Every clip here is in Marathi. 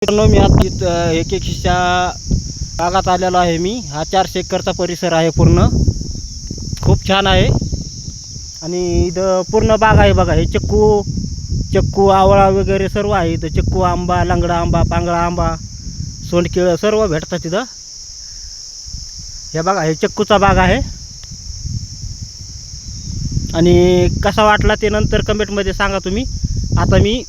मित्रांनो, मी आज एक एकशेच्या बागात आलेलो आहे. मी हा 400 एकरचा परिसर आहे. पूर्ण खूप छान आहे. आणि इथं पूर्ण बाग आहे बघा. हे चक्कू आवळा वगैरे सर्व आहे इथं. चक्कू आंबा, लंगडा आंबा, पांगळा आंबा, सोंडकेळं सर्व भेटतात इथं. हे बघा, हे चक्कूचा बाग आहे. आणि कसा वाटला ते नंतर कमेंटमध्ये सांगा तुम्ही. आता मी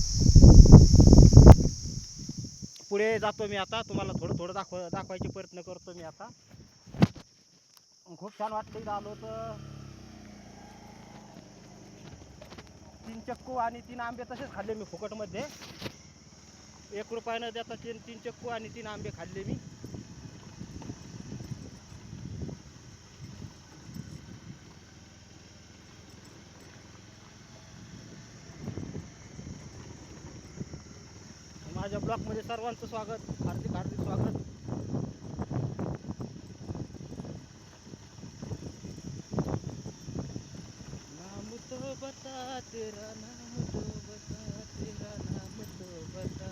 पुढे जातो. मी आता तुम्हाला थोडं दाखवायचे प्रयत्न करतो मी आता. खूप छान वाटलं इथं आलो तर. 3 चक्कू आणि 3 आंबे तसेच खाल्ले मी फुकटमध्ये. 1 रुपया न देता 3 चक्कू आणि 3 आंबे खाल्ले मी. माझ्या ब्लॉगमध्ये सर्वांचं स्वागत, हार्दिक स्वागत. नाम तो बता तेरा, नाम तो बता तेरा, नाम तो बता.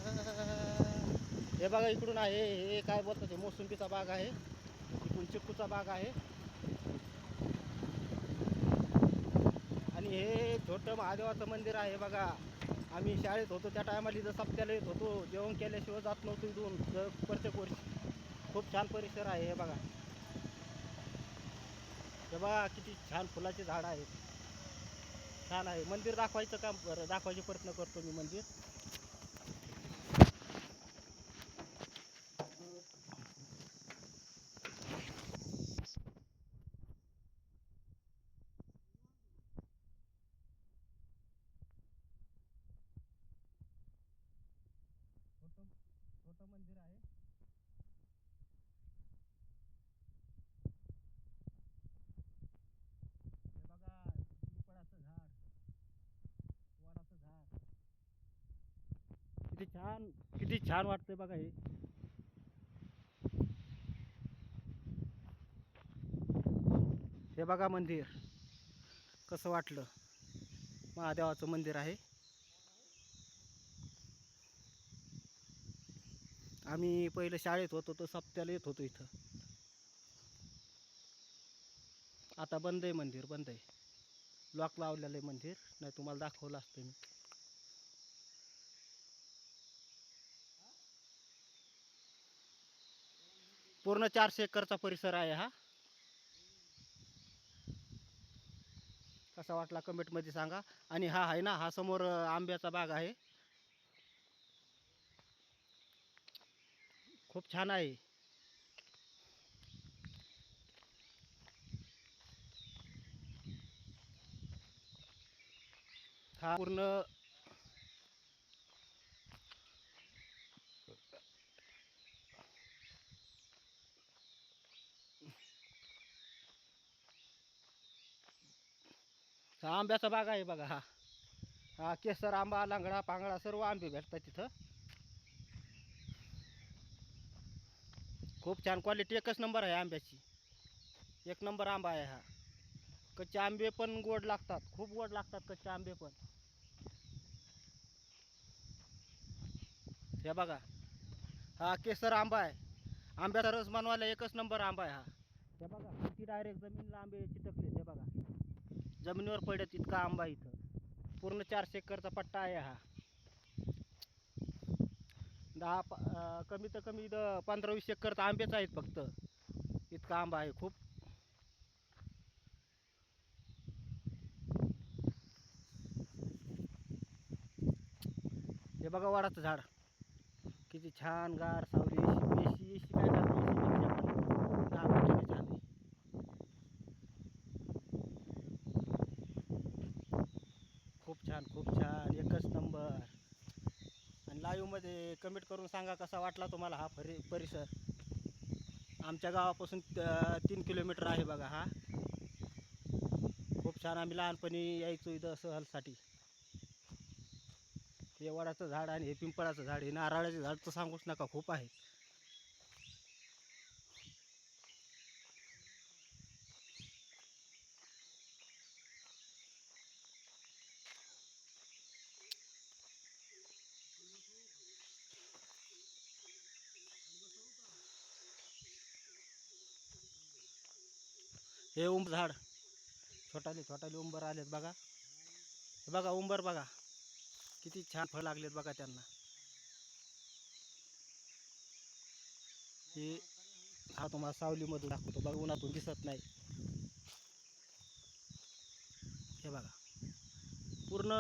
हे बघा, इकडून आहे हे काय बोलतात, मोसंबीचा बाग आहे. इकडून चिक्कूचा बाग आहे. आणि हे छोटं महादेवाचं मंदिर आहे बघा. आम्ही शाळेत होतो त्या टायमाला इथं सप्त्याला येत होतो. जेवण केल्याशिवाय जात नव्हतो इथून प्रत्येक वर्षी. खूप छान परिसर आहे. हे बघा, हे बघा किती छान फुलाचे झाड आहेत. छान आहे. मंदिर दाखवायचं काम दाखवायचे प्रयत्न करतो मी मंदिर. छोटं मंदिर आहे. हे बघा, पिंपळाचं झाड, वडाचं झाड. किती छान वाटतंय बघा हे. हे बघा मंदिर कसं वाटलं. महादेवाचं मंदिर आहे. आम्ही पहिलं शाळेत होतो तर सप्त्याला येत होतो इथं. आता बंद आहे मंदिर, बंद आहे. लॉक लावलेलं आहे मंदिर, नाही तुम्हाला दाखवलं असतं मी. पूर्ण 400 एकरचा परिसर आहे हा. कसा वाटला कमेंटमध्ये सांगा. आणि हा आहे ना, हा समोर आंब्याचा बाग आहे. खूप छान आहे. हा पूर्ण हा आंब्याचा बाग आहे बघा. हा केसर आंबा, लंगडा, पांगळा सर्व आंबे भेटतात तिथं. खूप छान क्वालिटी, एकच नंबर आहे आंब्याची. 1 नंबर आंबा आहे हा. कच्चे आंबे पण गोड लागतात, खूप गोड लागतात कच्चे आंबे पण. हे बघा, हा केसर आंबा आहे. आंब्याचा रस बनवायला एकच नंबर आंबा आहे हा. हे बघा, किती डायरेक्ट जमिनीला आंबे चिटकले. हे बघा, जमिनीवर पडत इतका आंबा इथं. पूर्ण 400 एकरचा पट्टा आहे हा. कमी तर कमी इथं 15-20 एकर तर आंबेच आहेत फक्त. इतका आंबा आहे खूप. हे बघा, वडाचं झाड किती छान गार सावली. एशी काय छान. खूप छान एकच नंबर. आणि लाईव्ह मध्ये कमेंट करून सांगा कसा वाटला तुम्हाला हा परिसर. आमच्या गावापासून 3 किलोमीटर आहे बघा हा. खूप छान. आम्ही लहानपणी यायचो इथं सहलसाठी. हे वडाचं झाड आणि हे पिंपळाचं झाड, हे नारळाचे झाड तर सांगूच नका, खूप आहे. हे झाड छोटाले उंबर आलेत बघा. हे बघा उंबर बघा किती छान फळ लागलेत बघा त्यांना. हे हा तुम्हाला सावलीमधून दाखवतो बघा, उन्हातून दिसत नाही. हे बघा पूर्ण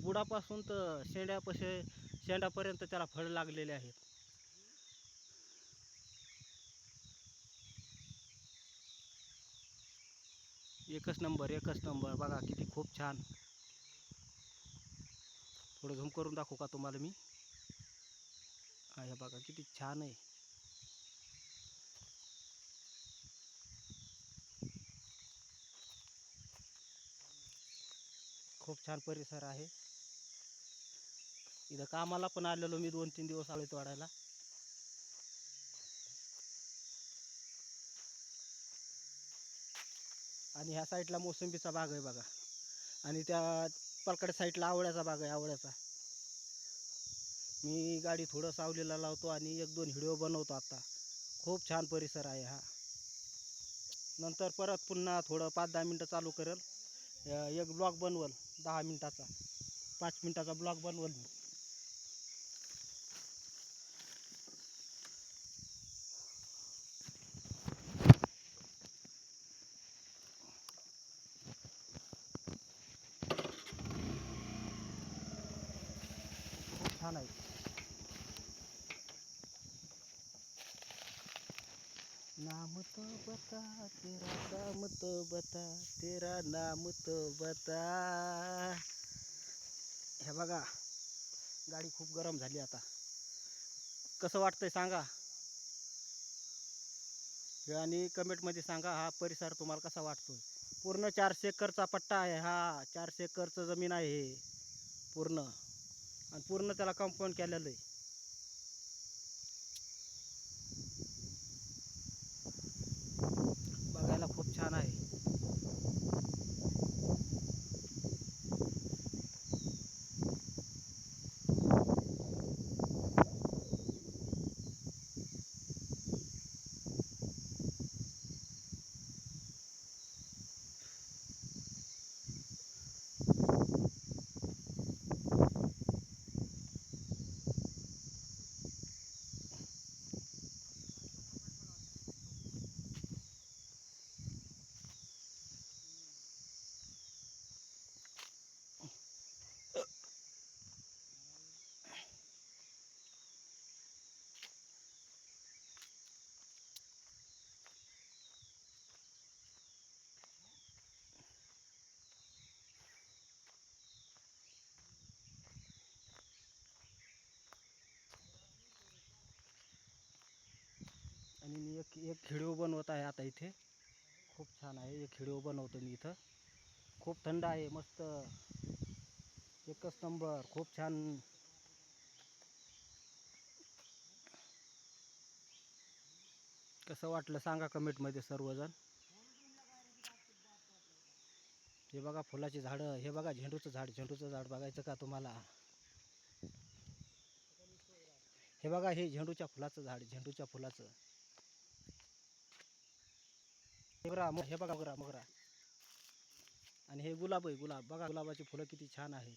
बुडापासून तर शेंड्यापर्यंत त्याला फळ लागलेले आहेत. एकच नंबर बघा किती खूप छान. थोडं झूम करून दाखवू का तुम्हाला मी. हा हे बघा किती छान आहे. खूप छान परिसर आहे. इथं कामाला पण आलेलो मी 2-3 दिवस आलोय तोडायला. आणि ह्या साईडला मोसंबीचा बाग आहे बघा. आणि त्या पलकडे साईडला आवळ्याचा बाग आहे, आवळ्याचा. मी गाडी थोडं सावलीला लावतो आणि 1-2 व्हिडिओ बनवतो आता. खूप छान परिसर आहे हा. नंतर परत पुन्हा थोडं 5-10 मिनटं चालू करेल. एक ब्लॉग बनवल 10 मिनटाचा, 5 मिनटाचा ब्लॉग बनवल मी. खूप छान आहे. नाम तो बता तेरा नाम तो बता तेरा नाम तो बता. हे बघा गाडी खूप गरम झाली आता. कसं वाटतंय सांगा. आणि कमेंटमध्ये सांगा हा परिसर तुम्हाला कसा वाटतोय. पूर्ण 400 एकरचा पट्टा आहे हा. 400 एकरचं जमीन आहे हे पूर्ण. आणि पूर्ण त्याला कंपाऊंड केलेलं आहे. बघायला खूप छान आहे. आणि मी एक व्हिडिओ बनवत आहे आता इथे. खूप छान आहे. एक व्हिडिओ बनवतो मी इथं. खूप थंड आहे, मस्त एकच नंबर. खूप छान. कसं वाटलं सांगा कमेंटमध्ये सर्वजण. हे बघा फुलाची झाडं. हे बघा झेंडूचं झाड बघायचं का तुम्हाला. हे बघा हे झेंडूच्या फुलाचं. हे बघा मोगरा. आणि हे गुलाब आहे, गुलाब बघा. गुलाबाची फुलं किती छान आहेत.